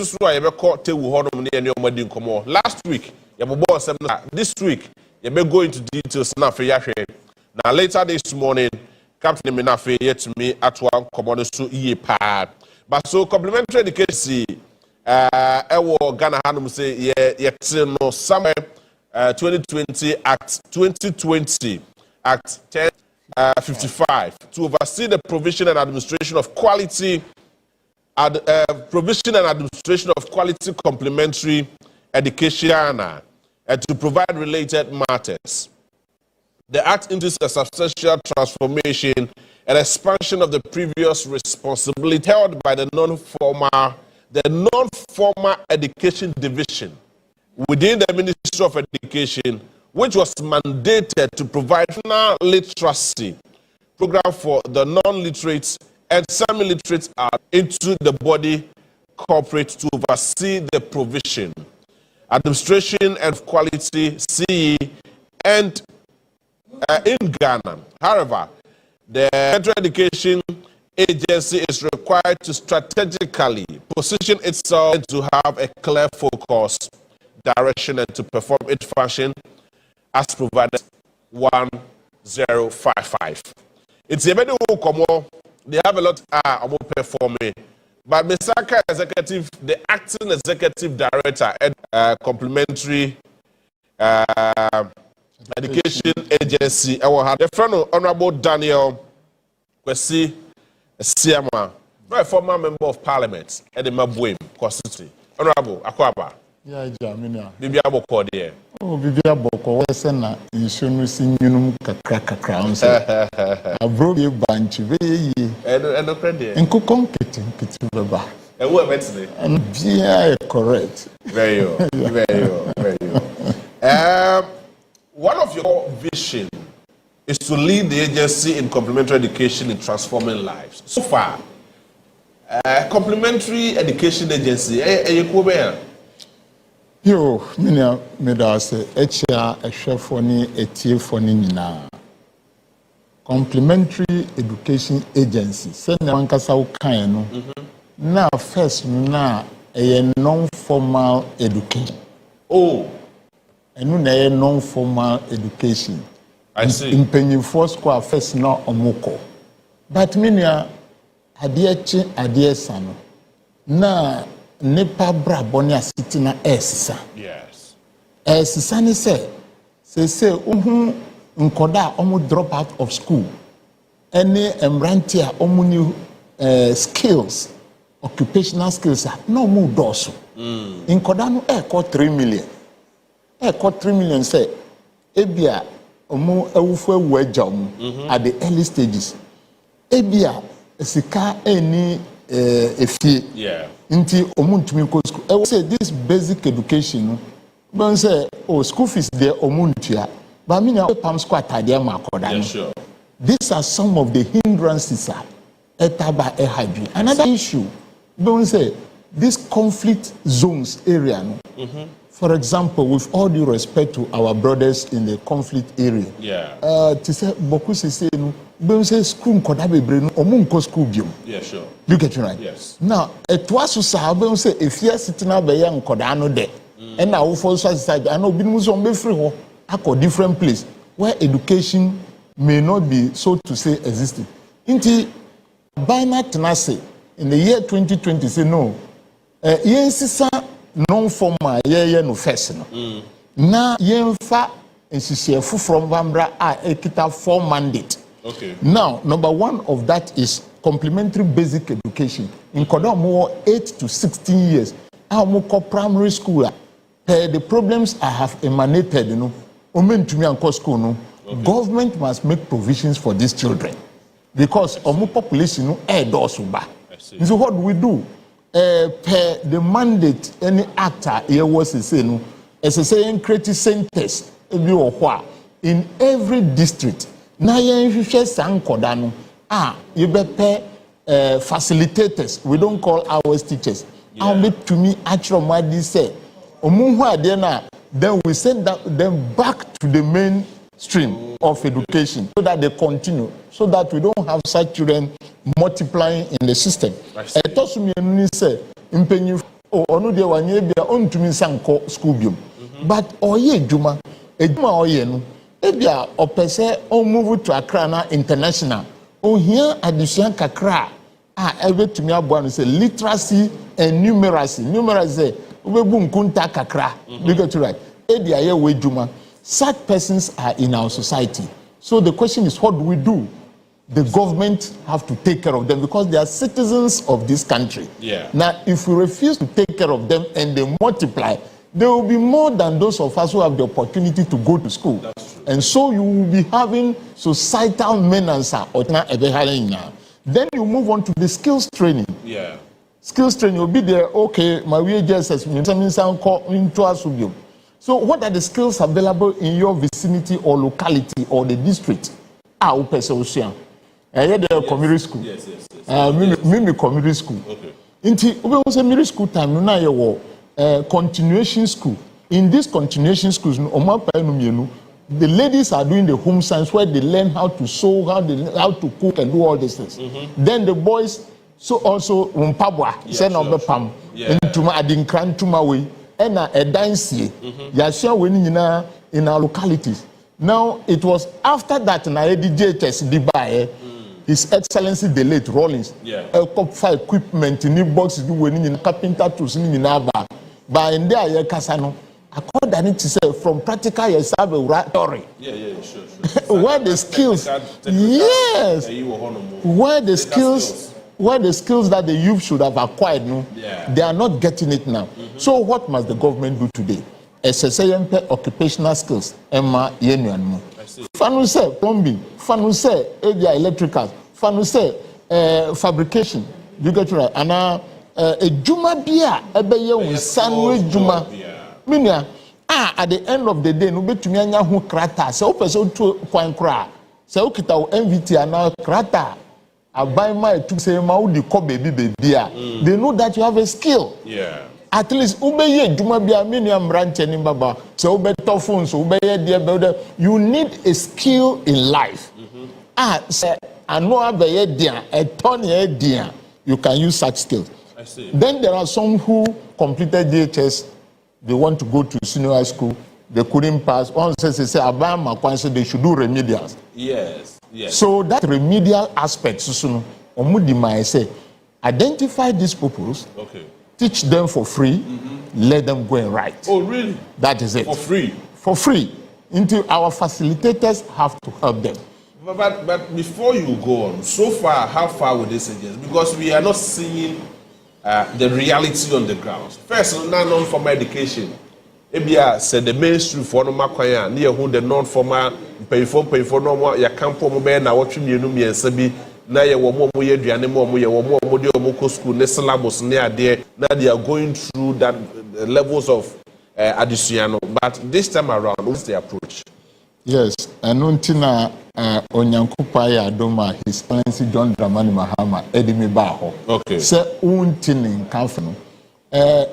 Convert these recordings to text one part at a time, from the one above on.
susu a yebe call te wo hodom ne ene omadi nkomo. Last week ye bobo sem na this week ye be go into details na fe yahwe. Now later this morning Captain Minafe yet to me at one common so ye pa. But so complementary education ewo Ghana Hanum say ye no summer 2020 Act 2020 Act 1055 to oversee the provision and administration of quality complementary education and to provide related matters. The Act induces a substantial transformation and expansion of the previous responsibility held by the non-formal education division within the Ministry of Education, which was mandated to provide national literacy program for the non-literate and semi-literate into the body corporate to oversee the provision, administration and quality CE and in Ghana. However, the Federal Education Agency is required to strategically position itself to have a clear focus, direction, and to perform its function as provided 1055. It's a very common. They have a lot of performing. But Misaka Executive, the acting executive director at complementary Education Agency, our had the friend of Honorable Daniel Kusi Siama, very former member of Parliament at the Mabuim constituency. Honorable Akwaba. Yeah, Jamina. Bibia Boko there. Oh, Bibia Boko, Sena, Inshunu Sinunum Kakra. I broke a bunch of and credit. And cook on Kitty. And what meant and yeah, correct. Very well. One of your vision is to lead the agency in complementary education in transforming lives. So far, complementary education agency, Yo, Mina Medase, Echa, a chef for ni, a tea for ni. Complementary education agency. Send one casau kaino. Now, first, now, a non-formal education. Oh. And no non-formal education. I see. In penny four square first no omoko. But minia adie sano. Na nepa bra bonia sitina esisa. Yes. Esisa ni say nkoda omu drop out of school. Any embrantia omu new skills, occupational skills no mu dosu. Nkoda no 3 million. 3 million say ebia omo ewufu ewaja omo at the early stages ebia sika eni efie nti omo ntumi ko school say this basic education no say school fees there omo ntua but me na pam school atade ma akoda no these are some of the hindrances etaba ehadwi. Another issue don't say this conflict zones area no for example, with all due respect to our brothers in the conflict area, to say Bokusi say no, don't say school koda bebre no, omunko school biom. Yeah, sure. You get it right. Yes. Now, etwasu sa don't say if you sitting na be yan koda no de, and now we for society, I know binu so be free ho, ako different place where education may not be so to say existing. Inti Bina Tenase in the year 2020 say no, yensisa non-formal no first no. Na yenfa nsisiefo from Bambra ekita 4 mandate. Okay. Now, number 1 of that is complementary basic education. In Kodomo 8 to 16 years, amoko primary school. The problems I have emanated, you know, school, no. Government must make provisions for these children because omu population no dosuba. So what do we do? Per the mandate any actor here was say no as a saying creative centers in every district na yen hwehwe sankoda no you be facilitators. We don't call ours teachers. I'll make to me actual madi say omunhu ade na then we send them back to the mainstream of education so that they continue, so that we don't have such children multiplying in the system. oh onu de wanye bia ontumi sanko school biom but oye edwuma oye no ebia opese on move to Accra na international ohia addition kakra ebetumi aboa no say literacy and numeracy obebu nkunta kakra you get right ebia ye we edwuma. Such persons are in our society. So the question is, what do we do? The government have to take care of them because they are citizens of this country. Yeah. Now, if we refuse to take care of them and they multiply, there will be more than those of us who have the opportunity to go to school. That's true. And so you will be having societal maintenance. Then you move on to the skills training. Yeah. Skills training will be there, okay, my wages into a subium. So what are the skills available in your vicinity or locality or the district? Operation. I had a community school. Yes. Mimi community school. Okay. Inti ube was a middle school time na ye continuation school. In this continuation schools, the ladies are doing the home science where they learn how to sew, how to cook and do all these things. Then the boys so also umpabwa send of the pam into my adinkran to my way. And a dance Yashia winning in our localities. Now it was after that na DJTS Dubai, His Excellency the late Rollins, for equipment in boxes winning in carpenter tools in Aba. But in there Casano, according to say from practical you serve a story. Sure. Where the skills, yes, where the skills that the youth should have acquired, they are not getting it now. So what must the government do today? SSAMP occupational skills. Emma Yenuanmu. Fanu say plumbing, Fanu say electrical, Fanu say fabrication. You get right. And a juma bia ebeye unsanwe juma. Minya at the end of the day no betumi anya ho krata. Se o pese to kwan kra. Se o kita o MVT ana krata. They know that you have a skill. Yeah. At least you need a skill in life. You can use such skills. I see. Then there are some who completed DHS, they want to go to senior high school, they couldn't pass. One says they should do remedials. Yes. So that remedial aspect, identify these pupils, teach them for free, let them go and write. Oh, really? That is it. For free? For free. Until our facilitators have to help them. But before you go on, so far, how far would this suggest? Because we are not seeing the reality on the ground. First, non-formal education. Ebia said the mainstream for no makwaya near who the non-formal pay for no more ya campo mobile na watching you and sabi na ye womo ye duane mo ye womo de omoko school ne syllabus near there now they are going through that levels of addition. But this time around, what's the approach? Yes, and untina onyankupa ya adoma His Excellency John Dramani Mahama edimi baho. Okay. Se untini nkamfano. Yes.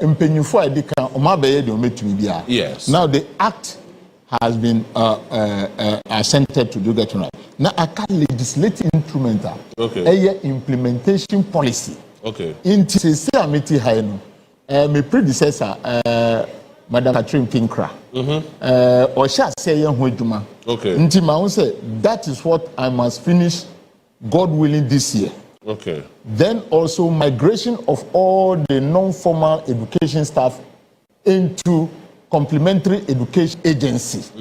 Now the act has been assented to do that right. Now I can't legislate instrumental. Okay. Implementation policy. Okay. In Amity Haino, my predecessor, Madam Catherine Pinkra, or shall say Juma. Okay. Intima say that is what I must finish, God willing, this year. Okay. Then also migration of all the non-formal education staff into complementary education agencies.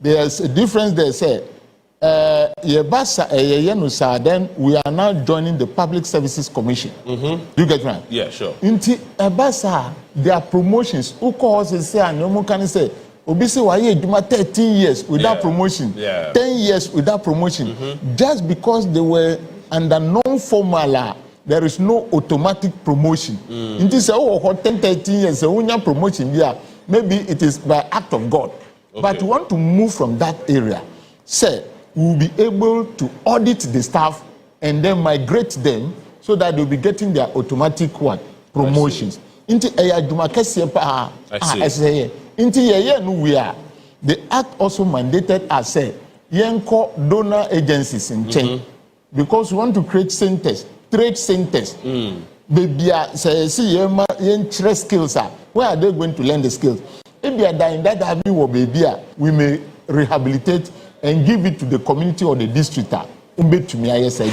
There's a difference there. Say, then we are now joining the Public Services Commission. Do you get right? Yeah, sure. Inti Ebasa, there are promotions. Who calls and say, and no can say, Obisi waye juma 13 years without promotion. 10 years without promotion. Just because they were under non-formal, there is no automatic promotion. In this 10-13 years, promotion, maybe it is by act of God. But we want to move from that area. Say, we will be able to audit the staff and then migrate them so that they'll be getting their automatic promotions. The act also mandated as donor agencies in China. Because we want to create centers, trade centers, baby say see yen skills are. Where are they going to learn the skills? If they are dying, that have you baby, we may rehabilitate and give it to the community or the district. To me, I say,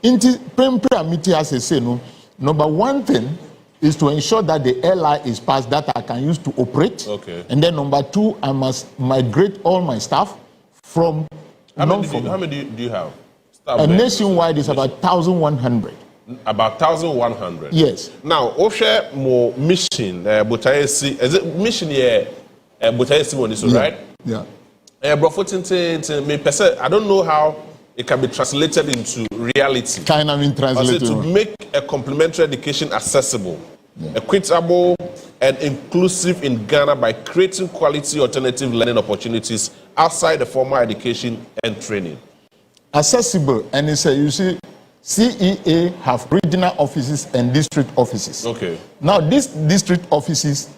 Inti Prempramiti has a say no. Number one thing is to ensure that the LI is passed that I can use to operate. Okay. And then number two, I must migrate all my staff from. How many do you have? Nationwide is about 1,100. About 1,100. Yes. Now, Osha more mission, Butayesi, is it mission here? Butayesi one is right. Yeah. I don't know how it can be translated into reality. Kind of translated to make a complementary education accessible, equitable, and inclusive in Ghana by creating quality alternative learning opportunities outside the formal education and training. Accessible, and it's you see, CEA have regional offices and district offices. Okay. Now, these district offices,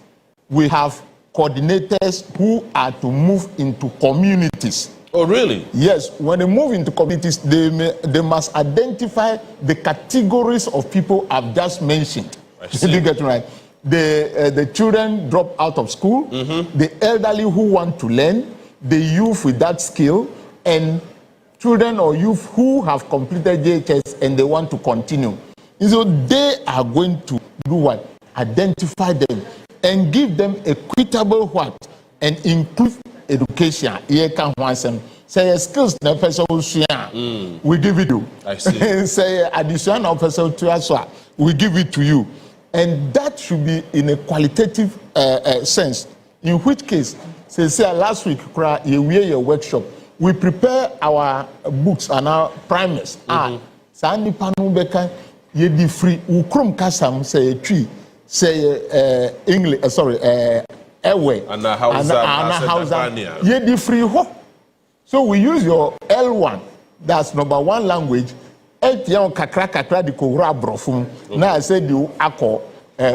we have coordinators who are to move into communities. Oh, really? Yes. When they move into communities, they must identify the categories of people I've just mentioned. Did you get it right? The children drop out of school, the elderly who want to learn, the youth with that skill, and children or youth who have completed JHS and they want to continue. And so they are going to do what? Identify them and give them equitable what? And inclusive education. Say skills na person we give it to you. I see. Say additional person to us, we give it to you. And that should be in a qualitative sense. In which case, say last week, your workshop, we prepare our books and our primers. Sandi panu beka ye di free ukrum kasam say tree say English airway and Hausa ye di free ho. So we use your L1, that's number one language. Etiyan kakra di kowra brofum. Now I said you ako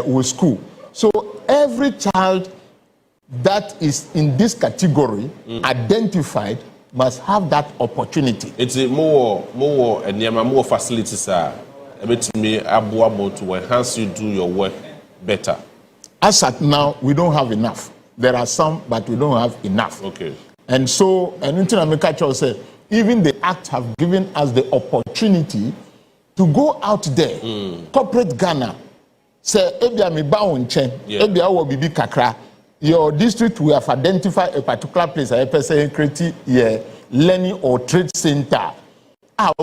with school. So every child that is in this category identified must have that opportunity. It's more and more facilities are a bit to enhance you do your work better. As at now, we don't have enough. There are some, but we don't have enough. Okay. And so, and International said, even the act have given us the opportunity to go out there, corporate Ghana, say, Ebia mi ba onchen, Ebia wo bibi kakra. Your district, we have identified a particular place, a person creating a learning or trade center. We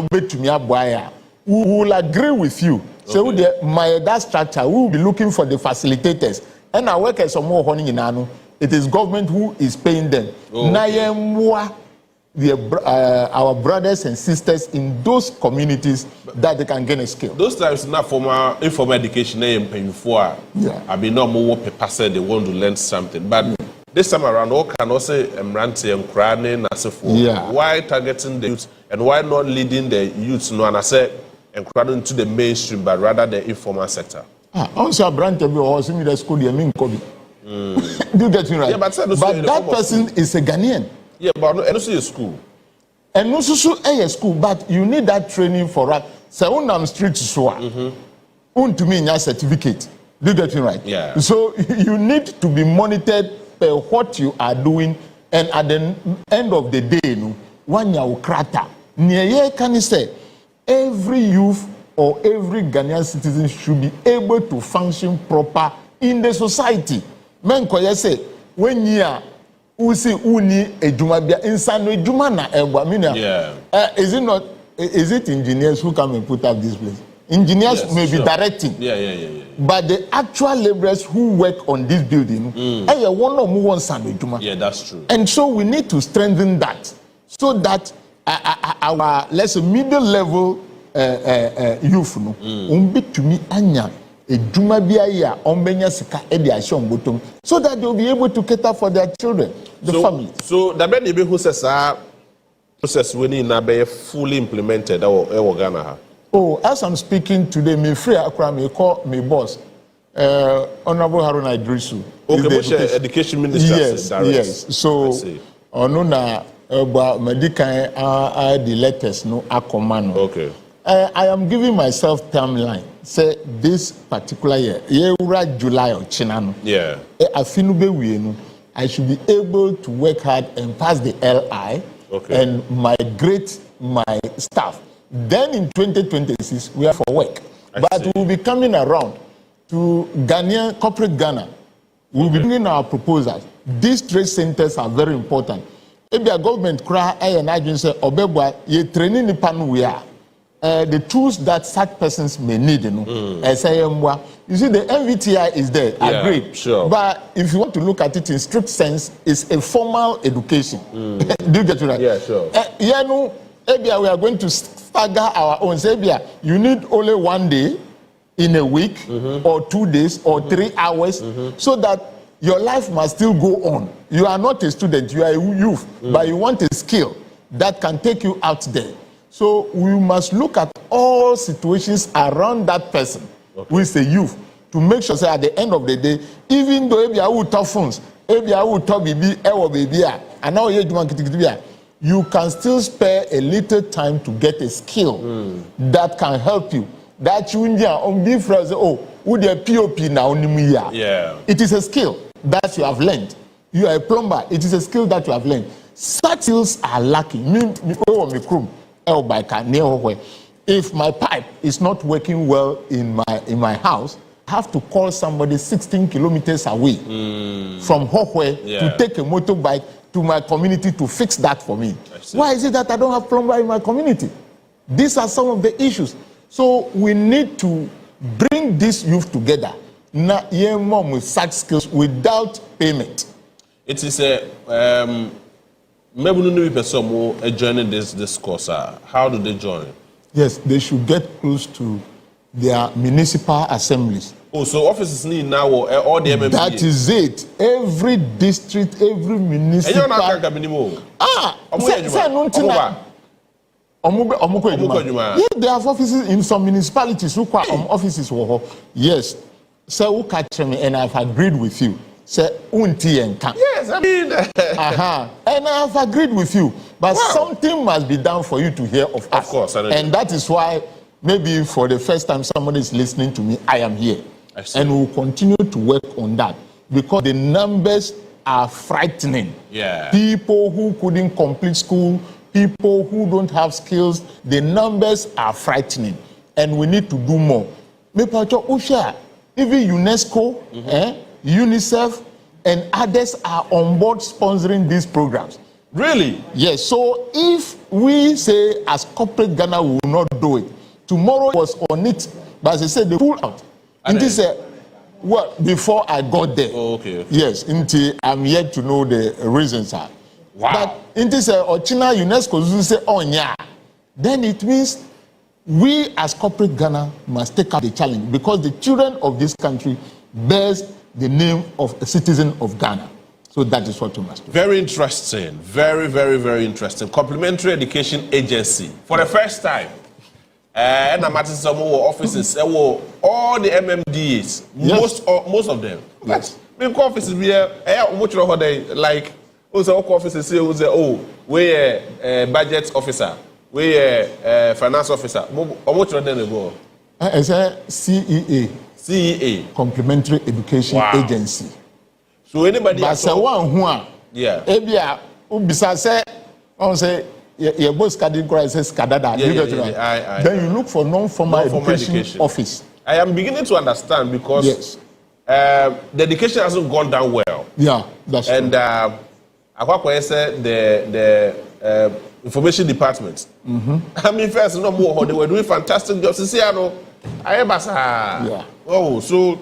will agree with you. So that structure, we will be looking for the facilitators. And our workers are more honey in Anu. It is government who is paying them. Our brothers and sisters in those communities that they can gain a skill. Those times not formal informal education they paying before. I mean no more people say they want to learn something. But this time around all can also Mranti and Krane and why targeting the youth and why not leading the youth no and I say and crowding to the mainstream but rather the informal sector. Also Branch or the school you mean Kobe. Do you get me right? But that person is a Ghanaian. Yeah, but and also a school. And also a school, but you need that training for us. So on street so to me your certificate. Do you get me right? Yeah. So you need to be monitored by what you are doing, and at the end of the day, one year krata. Near can say every youth or every Ghanaian citizen should be able to function proper in the society. Men koye say when you are usi uni ejumabia insano ejumana ebwamina. Is it not? Is it engineers who come and put up this place? Engineers may be directing. But the actual laborers who work on this building, that's true. And so we need to strengthen that so that our let's say middle level youth to me anya so that they'll be able to cater for their children, the family. So the baby who says process when in fully implemented our Ghana. Oh, as I'm speaking today, me free akra me call me boss, Honorable Haruna Idrisu. Okay, the education minister. Yes. So Onuna medical the letters no akomano. Okay. I am giving myself timeline. Say this particular year, July or Chinano. Yeah. I should be able to work hard and pass the LI and migrate my staff. Then in 2026, we are for work. But we'll be coming around to Ghanaian, corporate Ghana. We'll be bringing our proposals. These trade centers are very important. If the government cry and agency obebwa ye training the pan we are. The tools that such persons may need, you know, you see, the MVTI is there, agreed. Sure. But if you want to look at it in strict sense, it's a formal education. Do you get it right? Yeah, sure. Yeah, no, we are going to stagger our own. You need only 1 day in a week, or 2 days, or 3 hours, so that your life must still go on. You are not a student, you are a youth, but you want a skill that can take you out there. So we must look at all situations around that person who is a youth to make sure that at the end of the day, even though if you have tough phones, if you have tough baby, and now you can still spare a little time to get a skill that can help you. That you be friends, would your POP now? Yeah. It is a skill that you have learned. You are a plumber. It is a skill that you have learned. Such skills are lacking. If my pipe is not working well in my house, I have to call somebody 16 kilometers away from Hohwe to take a motorbike to my community to fix that for me. Why is it that I don't have plumber in my community? These are some of the issues. So we need to bring this youth together, with such skills without payment. It is a maybe no joining this course. How do they join? Yes, they should get close to their municipal assemblies. Oh, so offices need now all the MMDA. That is it. Every district, every municipal. Yeah, they have offices in some municipalities who are offices. Yes, so who catch me and I've agreed with you. Say yes, I mean and I have agreed with you, but something must be done for you to hear of us. Of course, and that is why maybe for the first time somebody is listening to me. I am here, and we will continue to work on that because the numbers are frightening. Yeah, people who couldn't complete school, people who don't have skills, the numbers are frightening, and we need to do more. Even UNESCO, UNICEF and others are on board sponsoring these programs. Really? Yes. So if we say as corporate Ghana will not do it, tomorrow was on it, but as I said, they pulled out. And this well, before I got there. Oh, okay. Yes, I'm yet to know the reasons. Wow. But in this China UNESCO say then it means we as corporate Ghana must take up the challenge because the children of this country bears the name of a citizen of Ghana. So that is what we must do. Very interesting. Very, very, very interesting. Complementary Education Agency. For the first time, and I'm at some offices, all the MMDAs, most of them. Yes. Big offices like also offices say we're a budget officer, we're a finance officer. How much of them go? It's a CEA. CEA. Complementary Education Agency. So anybody but say one who ebia ubisa say on say your boss card says kadada. Then you look for non-formal education office. I am beginning to understand because the education hasn't gone down well. Yeah, that's true. And Akwakwa said the information department. I mean, first, no more. They were doing fantastic jobs. Oh, so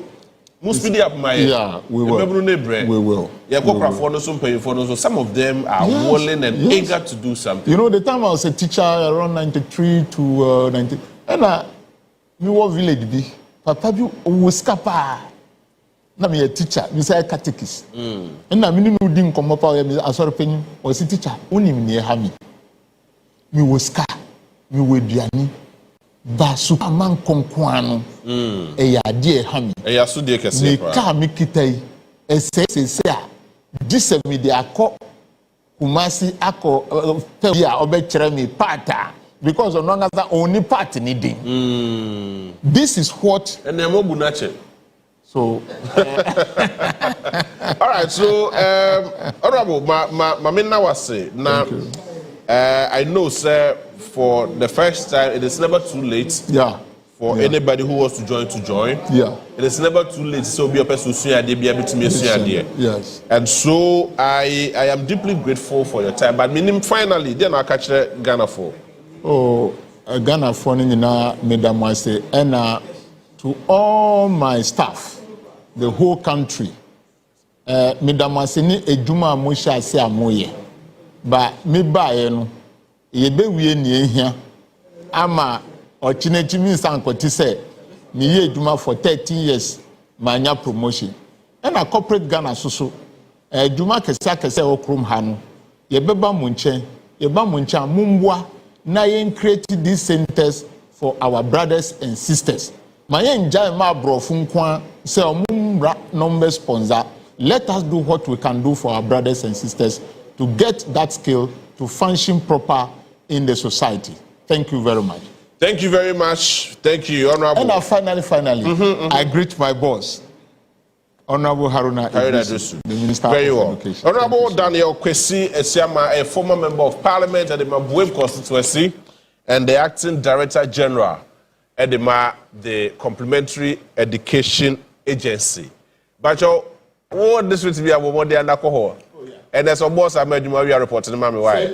must speed up my. Yeah, we will. We will. Some of them are willing and eager to do something. You know, the time I was a teacher around 93 to 90, and we were village be. Papa, you was capa. Na me a teacher, me say catechist. And na me no din come up as a penny was a teacher. Only me near hami. Me was ka, me we diani. Ba superman konkwano ya die hami ya so die kese me ka me kitai ese a gisemi de akọ kumasi akọ ya obekere me pata because on one other only part needing. This is what. And then what So. All right. So, Honorable, my was say now. I know, sir, for the first time, it is never too late. Yeah. For anybody who wants to join. Yeah. It is never too late. So be a person who be able to make Yes. And so I am deeply grateful for your time. But meaning finally, then I catch Ghana for. Oh, Ghana for now, Madam I say, and to all my staff, the whole country. Madam I say ni ejuma musha se amoye. But me buy no, yebe we ni ehia. Ama Ochineti means Ankoti said, me ye ejuma for 30 years, manya promotion. And a corporate Ghana so ejuma kese okrum hanu. Yebeba munche, yeba muncha mumbwa na yen create these centers for our brothers and sisters. Mayen jai ma brofun kwa se omumbra number sponsor. Let us do what we can do for our brothers and sisters to get that skill to function proper in the society. Thank you very much. Thank you very much. Thank you, Honorable. And finally, I greet my boss, Honorable Haruna Idrisu, the Minister very of well. Education. Honorable Daniel Kusi Esiama, a former member of Parliament at the Mabuwe constituency and the Acting Director General at the Complementary Education Agency. But what this will be a woman there alcohol. And there's a boss I made you report in Mammy. Why?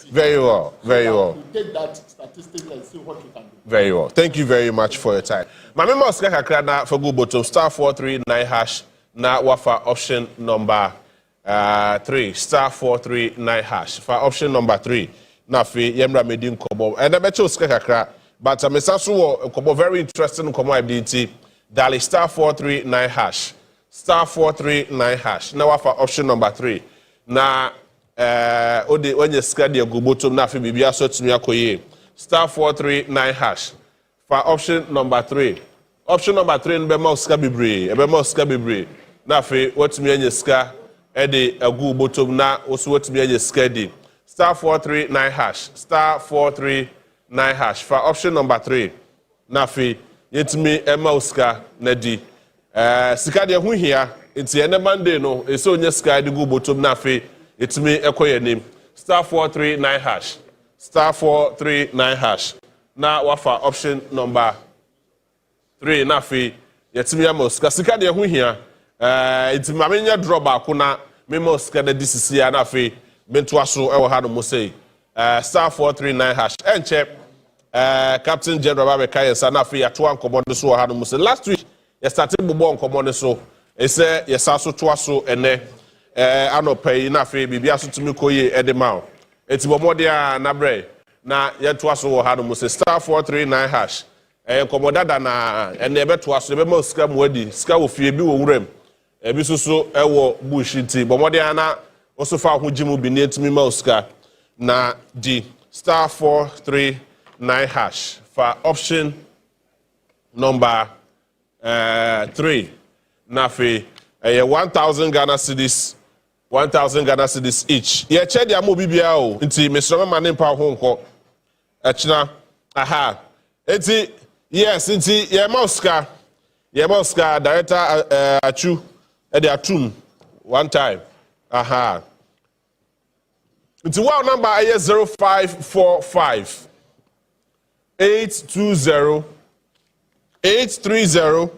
Very well, very well. Take that statistic and see what you can do. Very well. Thank you very much for your time. My member of Skakakra for good bottom *439# na wafa option number 3 *439# for option number 3. Na fe yemra medin kobo. And I bet you Skakakra, but I'm a kobo very interesting komo ability. Dali *439# *439#. Now for option number 3. Na when you scan your Gubotum na fi bibia so tumi akoye *439# for option number 3. Option number 3 nbe ma uska bibre, ebe ma uska bibre. Na fi wotumi anye ska e de Gubotum na oso wotumi anye ska di *439# *439# for option number 3. Na fi yetumi e ma uska na di sika de hu hia nti ene Monday no eso onye ska de Gubotum na fi yetumi ekoye nim *439# *439#. Na wafa option number 3 na fi yetimi amoska sika de hu hia enti mamenya draw back na memoska de disisi ya na fi bento aso e wo ha no mo sei *439# enche Captain General Babe Kayensa na fi yato ankomo de so wo ha no mo sei last week you started bobo ankomo ne so e say yesa so to aso ene anopai na fe bibia so tumi koye edema eti bomode a na bre na yeto aso wo ha no mo se *439# komodada na ene ebe to aso ebe ma sika muadi sika wo fie bi wo wurem ebi so ewo bush nti bomode a na oso fa ho gimu bi ne etimi ma sika na di *439# for option number 3 na fe 1,000 Ghana cedis 1,000 Ghana cedis each. Ye che dia mo bibia o. Nti mesoro ma ne mpa ho nko. Echina aha. Enti yes, nti ye Mosca director achu e dey atum one time. Aha. Nti wow number is 0545 820 830.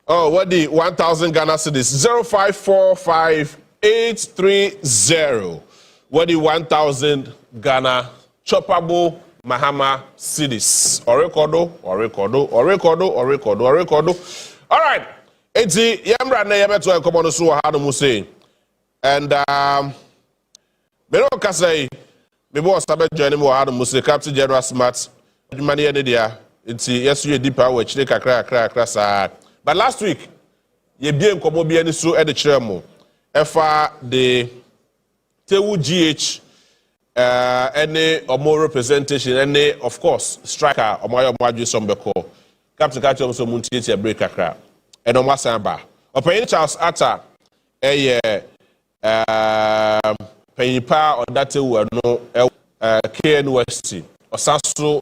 Oh, what the 1,000 Ghana cedis? 0545 830. What the 1,000 Ghana choppable Mahama cedis. Orekodo. All right. Eti yamra na yebeto enkomo so ha no mu say. And me no ka say me boss sabe join me ha no mu say Captain General Smart. Adwumane ye ne dia. Eti yeso ye deeper we chire kakra sa. But last week, ye bien komo bi ani so e de kire mo. Efa the Tewu GH any omo representation any of course striker omo adju sombeko. Captain Kacho so muntie break kakra. E no masan ba. Open Charles Atta penipa on that Tewu no KNUST osaso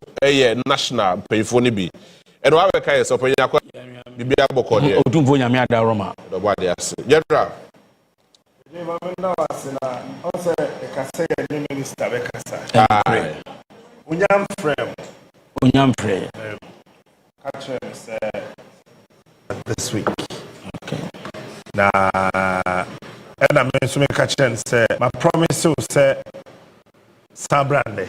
national payphone bi and wa be kai so panya kwa bibia boko de otumfo nyame ada roma do ba de ase general ni ma me na wase na on se e ka se ye minister be kasa unyam frame catch say this week okay na and I mean so me catch say my promise say sabrande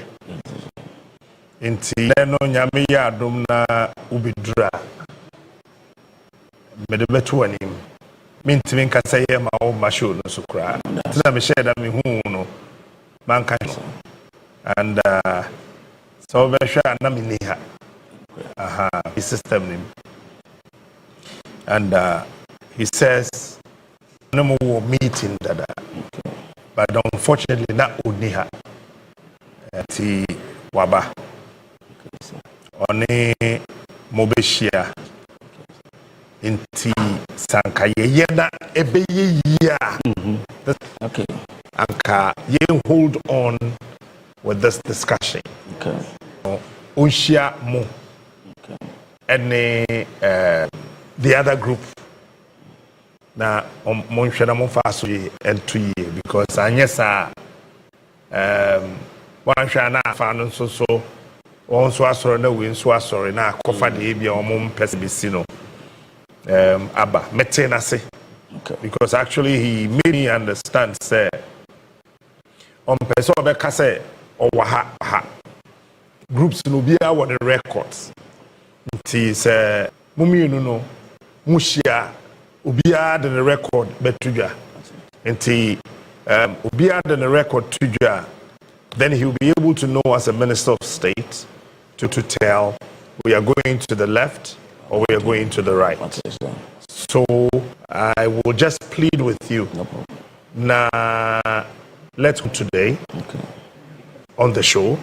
inti no nyame ya adom na ubidura me de beto anim minti min kasa ye ma o ma show no so kra tina me share da me hu no man kan and so be sure na me ni ha his system name and he says no more meeting dada but unfortunately na oni ha ti waba oni mobeshia inti sanka ye na ebeye yia okay anka ye hold on with this discussion okay unshia mo okay and the other group na mo nhwe na mo fa so ye ento ye because anyesa wan hwa na afa no so on so asoro na we so asoro na akofa de bia o mo mpese besi no aba mete na se okay because actually he made me understand say on person obeka say o wa ha groups no bia what the records nti say mumienu no muhia obia the record betudwa nti obia the record tudwa then he will be able to know as a minister of state to tell we are going to the left or we are going to the right. So I will just plead with you. No problem. Now, let's go today on the show.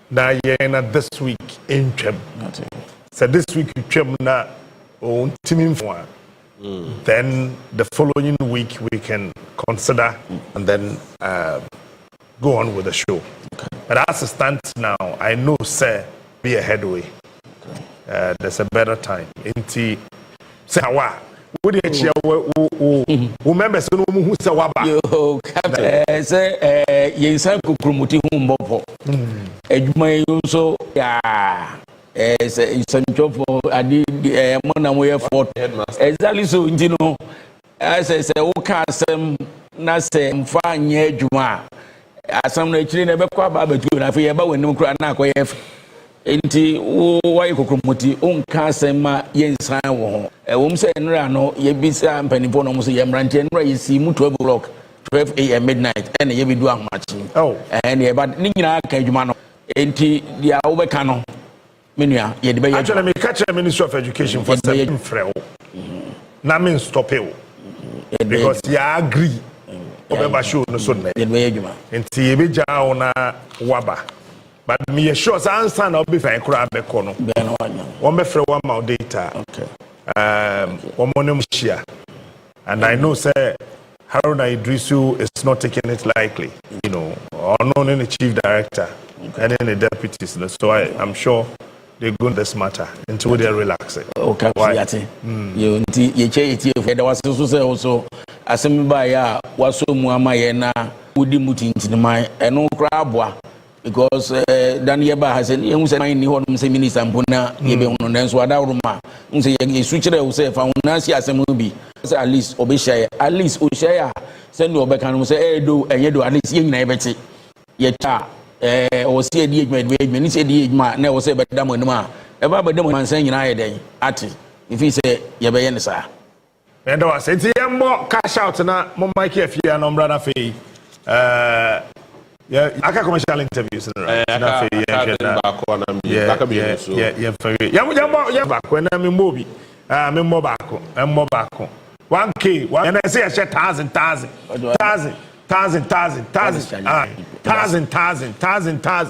Now, this week in Chem. So this week in Chem na on team. Then the following week we can consider and then go on with the show. But as it stands now, I know, sir, be a headway. There's a better time. Inti say wa. Wo de chia wo members no mu hu say wa ba. Yo captain say yensan kokromoti hu mbopo. Adwuma yi so ya say sanchofo adi mo na mo ye fort. Exactly so nti no say wo ka asem na say mfa anye adwuma. Asam na chiri na be kwa ba betu na fe ye ba wenim kura na akoye enti wo yi kokromoti onka asema yensan wo ho wo mse enra no ye bisa mpanifo no mse ye mrante enra ye si mu 12 o'clock 12 am midnight ene ye bidu ahmachi ene ye ba ni nyina ka adwuma no enti dia wo be ka no menua ye de be ye actually me catch the Ministry of Education for them freo na me stop it because you agree obeba show no so na ye de be ye adwuma enti ye be ja ona waba. But me sure answer na obi fan kura be ko no. Be na wanya. One be free one more data. Okay. One more share. And I know say Haruna Idrisu is not taking it lightly, you know, or not any chief director and any deputies. So I'm sure they're going this matter until they're relaxing. Okay, yati. You nti ye che eti of there was so also asem ya waso mu amaye na udi mutinti man eno kra aboa because Daniel Ba has said you say ni ho no say minister mpona ye be hono nanso adawroma say ye su kire wo say fa hona si asem bi say at least obe share at least o share say no obe kan say do enye do at least ye nyina ye beti ye cha o say di edwuma ni say di edwuma na wo say be dam anum a e ba be dam man san nyina ye den ati if he say ye be ye ne sa and was say ye mo cash out na mo Maakye afia no mra na fe yeah, I can commercial interviews in the $1K, and I say I said thousand,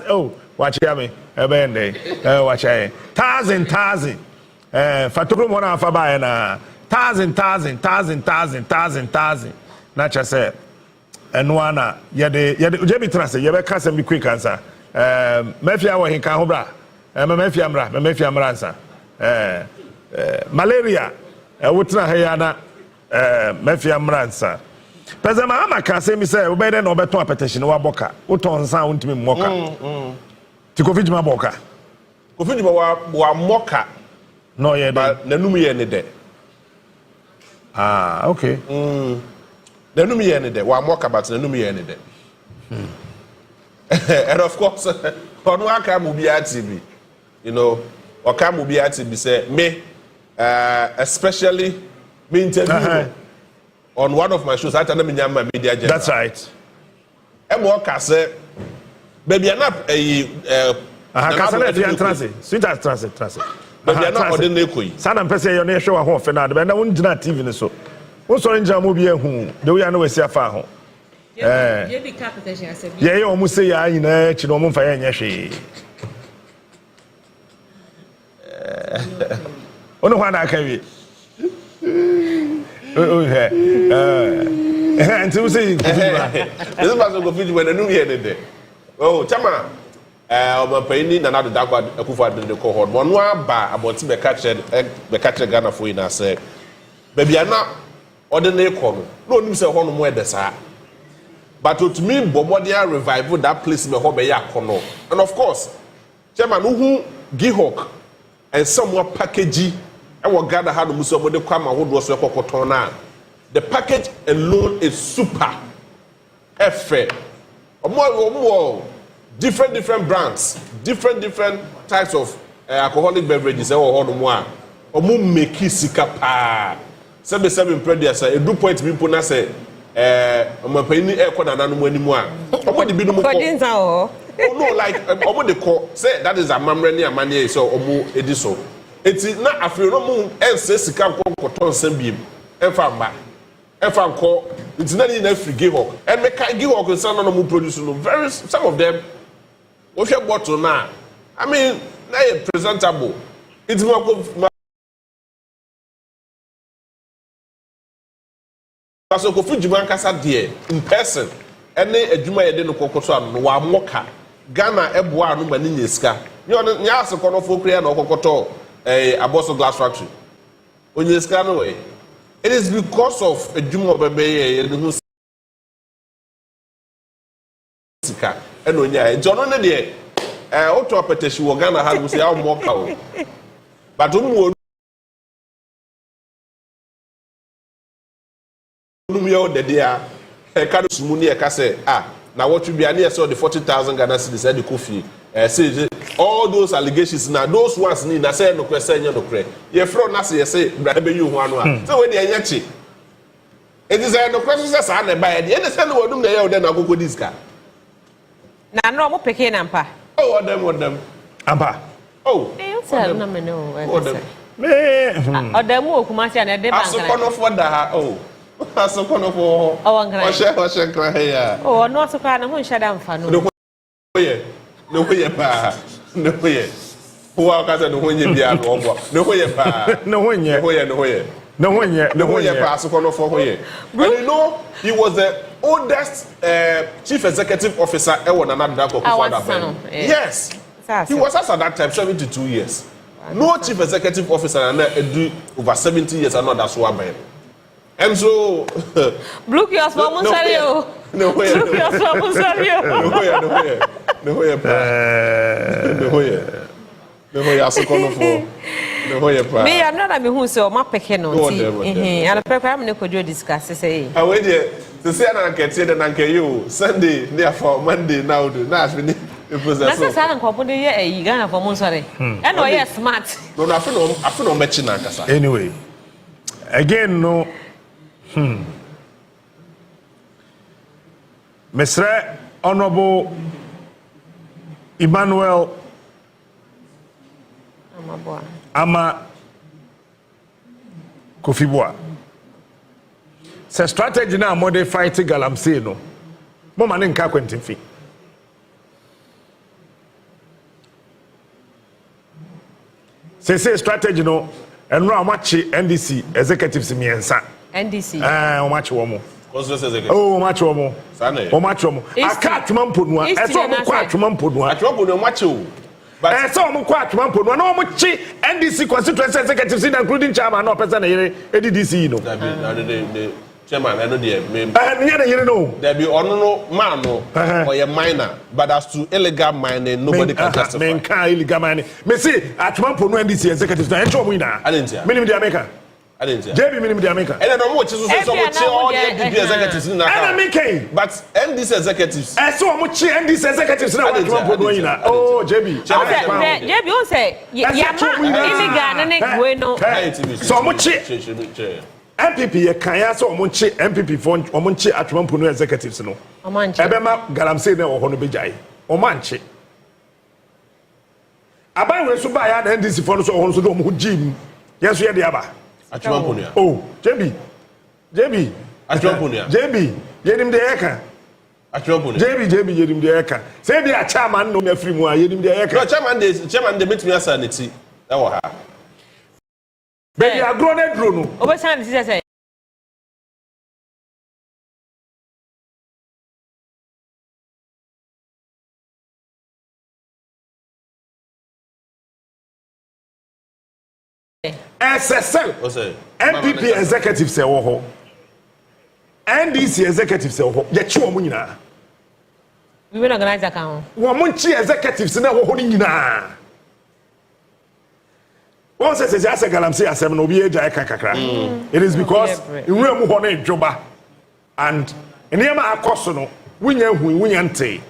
oh, watch me, watch I thousand, Faturu Mona Fabayana, thousand, not just say Onua na yede je bi trase ye be ka sem bi quick answer mafia wo hin kan ho bra mafia mra ansa malaria wotena ha ya na mafia mra ansa pese ma ama ka sem say wo be de na obeton apetition wa boka woton san wontimi mmoka ti covid ma boka covid ma wa moka no ye de nanum ye ne de okay nanum ye ne de wa moka but nanum ye ne de and of course Onua ka mu bia TV you know or ka mu bia TV say me especially me interview on one of my shows at na media general. That's right. Emo ka say baby na ka say na transit sweet as transit baby na ordinary koyi sana mpese yo na ehwe wa ho fe na de na wongyina TV ni so won so nja mo bia hu de we ya na wasi afa ho ye bi capitation asebi ye o mu se ya nyina chi no mo mfa ya nya hwe ono hwa na aka wi until we say this person go fit when the new year dey oh chama obapaini na do dagwa akufo de ko hod Onua ba aboti be catch Ghana for ina say baby ana ordinary ko no onim say ho no mo edesa but to me bobodia revival that place me ho be yakono and of course chairman who Gihok and somewhat package and what Ghana had muso mo de kwama hodo so ekokoton na the package alone is super fair omo different brands different types of alcoholic beverages e wo hodo mo a omo make sika pa 77 predia say edu point bi na say omapani e ko na nanu animu a omo de bi no mo ko oh no like omo de ko say that is amamre ne amane so omo edi so eti na afre no mu ense sika kokoton sambiem emfa mba emfa nko eti na ni na free Gihok and make Gihok say no mu produce no very some of them we share bottle na I mean na presentable eti mo ko so ko fujima nkasa de in person ene adwuma ye de no kokoto anu wa moka Ghana eboa anu mani nyesika nya aseko no fokure na kokoto Aboso glass factory onyeska no way it is because of adwuma obebe ye no sika ene onya jono ne de auto apetition wo Ghana ha musi ya moka o but omu yo de dia ka do sumuni e ka say na what you be an year so the 40,000 Ghana cedis e de Kusi say all those allegations now those ones need na say no question no kre ye fro na say say bra be you ho anu a so we de anya chi it is no question say na ba ye de say no wodum na ye o de na akoko diska na no mo peke na mpa oh odem ampa oh say na me no me odem o kuma say na de bank na aso for da ha oh aso kono for o she kra he ya oh no so ka na ho nhada mfa no no hoye pa no hoye huwa kaza no honye bia no obo no hoye pa no honye no hoye pa so kono for hoye and you know he was the oldest chief executive officer ewo na Nadako Kufuor yes he was at that time 72 years no chief executive officer na do over 70 years and not that's what man and so blue kiosk mo nsario no hoye blue kiosk mo nsario no hoye asokono fo no hoye pa me am na me hu se o ma peke no ti ana peke am ne kojo discuss say awe de to say na nkete de na nkayo Sunday ne for Monday now do na afini e process na say na nko de ye ayi Ghana for mo nsore e no ye smart no afino mechi na kasa anyway again no Mr. Honorable Emmanuel Ama Kofibua. Se strategy na mode fight galamsey no. Mo ma ne nka kwentin fi. Se strategy no enro amachi NDC executives miensa. NDC. Omachi wo mo. Oh, much more. Oh, much more. I can't remember. I saw him quite remember. I remember much. But I saw him quite remember. No much. NDC constituency executives, including chairman, no person here. ADDC, no. Chairman, I know the know. There be no man or a minor, but as to illegal mining, nobody can justify. Men can illegal mining. Me see, at one point when this executives, I show me now. I didn't hear. Minimum the America. I didn't hear. JB minimum the America. And I don't watch all the NDP executives in that. And I mean, but NDC executives. I saw much NDC executives now. Oh, JB. JB, you say, yeah, illegal, and so much. MPP kanya so omonche MPP fund omonche atwampo no executives no omanche ebema galamsey na wo no bejai omanche aban we so ba ya na NDC fund so ho so do mo jim yeso ye de aba atwampo no oh JB atwampo no JB yenim de yeka atwampo no JB yenim de yeka say be a chairman no na free mu a yenim de yeka no chairman de metimi asa na ti e wo ha baby, I grown it, Bruno. Overstand, this is SSL. MPP executive say woho. NDC executive say woho. Ye chi omo nyina. We will organize account. Wo monchi executives na woho ni nyina. One says I say galamsey asem no be eja kakra. It is because inwe mu ho na dwoba and enema akoso no wunya hu wunya nte.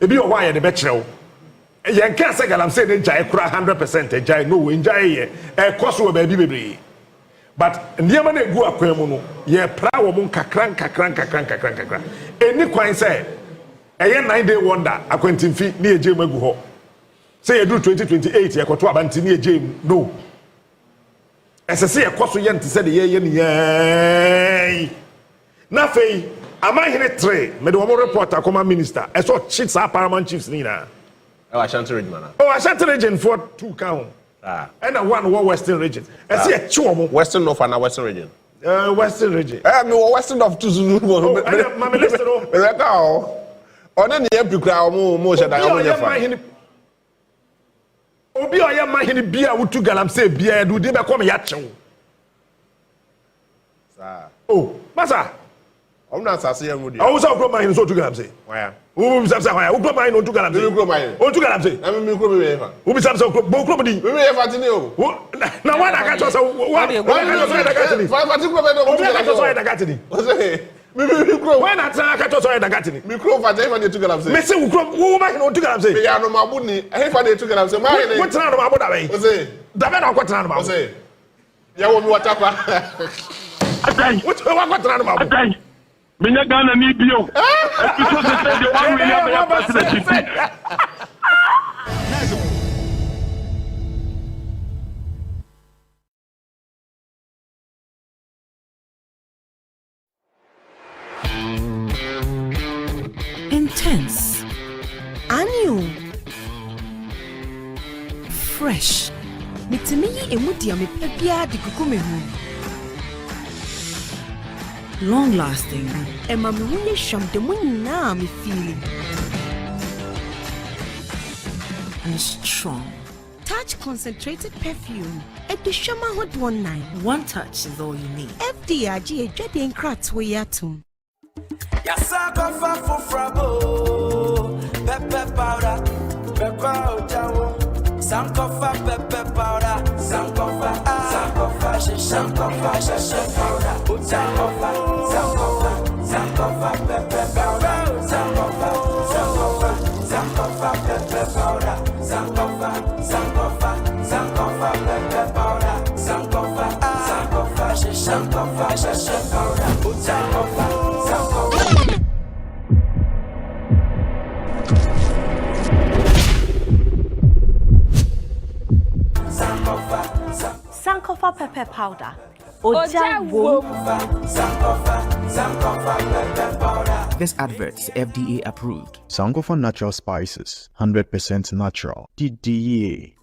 Ebi o hwa ye de be kirew. Ye nka say galamsey de jai kura 100% ejai no we njai ye ekoso we ba bi bebre. But enema na egu akwan mu no ye pra wo mu kakran. Eni kwan say eye 9-day wonder akwantimfi na eje mu egu ho. Say you do 2028 ye koto abanti na eje mu no. SSC ekoso ye nti se de ye ye na fei amahene 3 me de wo report akoma minister eso cheats our paramount chiefs ni na Ashanti region man. Ashanti region for 2 count and one western region ese e chi wo western north and western region western region me western of Tuzulu ma me listen o me reka o ona ne epikura mo sheda ya mo nyefa obi oya mahini bia wutu galamsey bia edu de be kom ya chew sa oh masa omna sase ya ngudi o so okro mahini so tu galamsey waya o bi sabsa waya okro mahini o tu galamsey okro mahini o tu galamsey na me okro be fa o bi sabsa okro bo okro di me ye fatini o na wana ka to so wa ka to so da gatini fa fatini be do o ka to so da gatini o say mikro when atra ka to so da gatini mikro fatini fa de tu galamsey me se okro wo mahini o tu galamsey me ya no mabuni e fa de tu galamsey mahini wo tra no mabo da bai o say da be na ko tra no mabo o say ya wo mi watakwa atai wo ko tra no mabo atai Minya Ghana ni bio. Episode say the 1 million ya president. Intense. Annual. Fresh. Mitimiyi emudia me pebia di kukumehu. Long lasting. Emma me wunye sham de na me feeling. And strong. Touch concentrated perfume. At the Shama Hot 19. One touch is all you need. FDRG Jedi and Kratz way atum. Yasaka for frabo. Pepper powder. Pepper jawo. Sankofa pepper powder. Sankofa. Sankofa. Sankofa. Sankofa. Sankofa pepper powder. Sankofa. Pepper powder. Sankofa pepper powder. Sankofa powder. Sankofa pepper powder. Oja. This advert is FDA approved. Sankofa natural spices, 100% natural. DDA.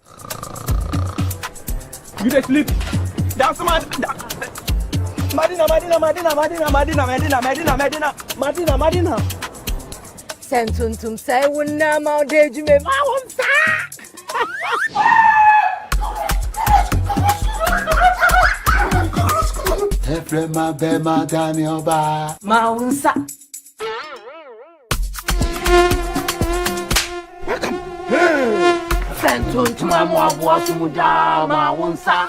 You dey sleep. That's my Madina. Sentuntum say wunna ma de jume ma wonsa. Efrema bema gani oba. Ma wonsa. Sentuntum amwa sumuda ma wonsa.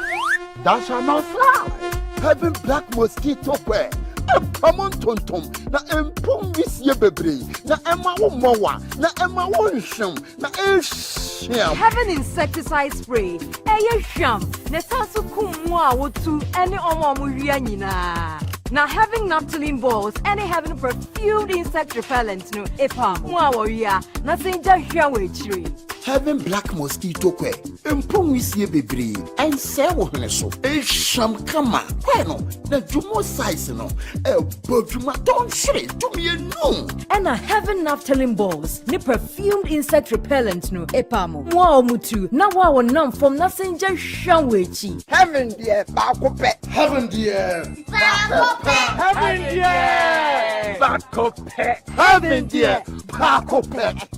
That shall not fly. Having black mosquito wear. Common tontom na empum visie bebre na ema wo mowa na ema wo nhwem na ehia. Having insecticide spray eye hwam na sanso kumu a wotu ene omo hwia nyina. Now having naphthalene balls and having perfumed insect repellent no epam wa warrior nothing just here with having black mosquito kwe empum wisie bebre and say wo hene so ehwam kama no na jumo size no boduma don't shit to me no and having naphthalene balls ni perfumed insect repellent no epam wa mutu na wa wonam from nothing just here with heaven dear bakope heaven dear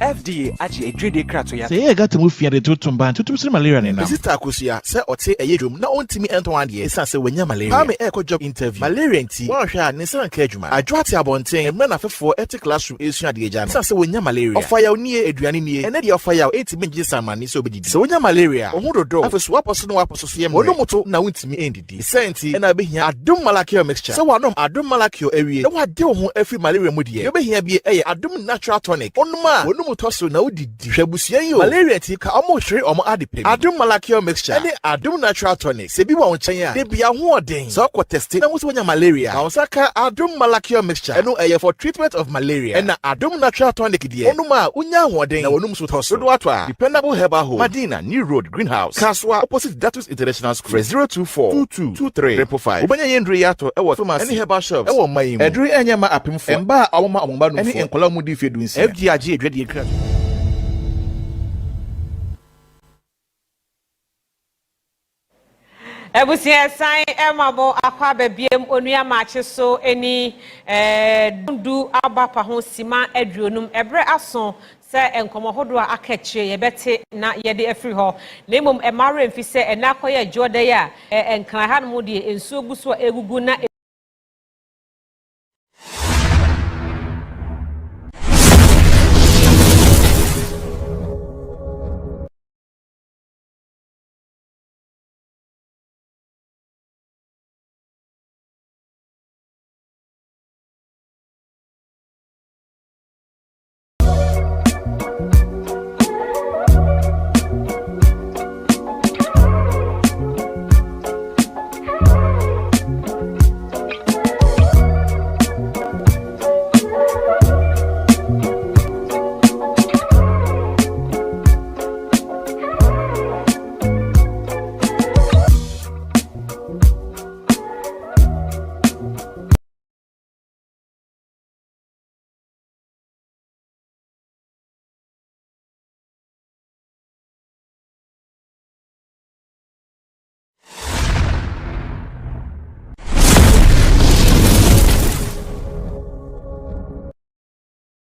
FDA actually a trade crato ya. Say I got to move here to tumba to see malaria na. Sister Kusi ya say ote eyedwum na ontimi enton ade esa say wanya malaria. Pa me echo job interview. Malaria nti wa hwa ne san ka adwuma. Adwoate abonten emre na fefo eti classroom esu ade eja. Esa say wanya malaria. Ofaya oni aduane nie. Ene de ofaya entimi ngi samani so obedidi. So wanya malaria. Ohudodo. Afeso waposo no waposo so yem. Onomoto na ontimi endidi. Senti ena behia adum Maakye mixture. So wanom adum Maakye ewie. Na wade ho afi malaria mu de. Yo behia bi eye adum natural tonic. Onuma onum toso na odidi. Hwabusua yi o. Malaria ti ka omo hwere omo adepem. Adum Maakye mixture. Ene adum natural tonic. Se bi wa wonchen a. De bia ho oden. So ko test na muso wanya malaria. Na osaka adum Maakye mixture. Eno eye for treatment of malaria. Ena adum natural tonic de. Onuma unya ho oden na wonum so toso. Do atwa. Dependable herbal home. Madina New Road Greenhouse. Kaswa opposite Datus International School. 024-2223-555. Ubanya yendri yato ewo Thomas. Any herbal shops. Ewo mayimu. Edri enyama apimfo. Emba awoma omba no. Any enkola mu di fedu nsi. FGAG edwedi ekra. Ebusia san emabo akwa bebiem Onua Maakye so eni dundu abapa ho sima aduonum ebre aso se enkomo hodo a akachire yebete na yede afri ho na emom emare mfi se enakoye jode ya enkran ha no de ensuo guso egugu na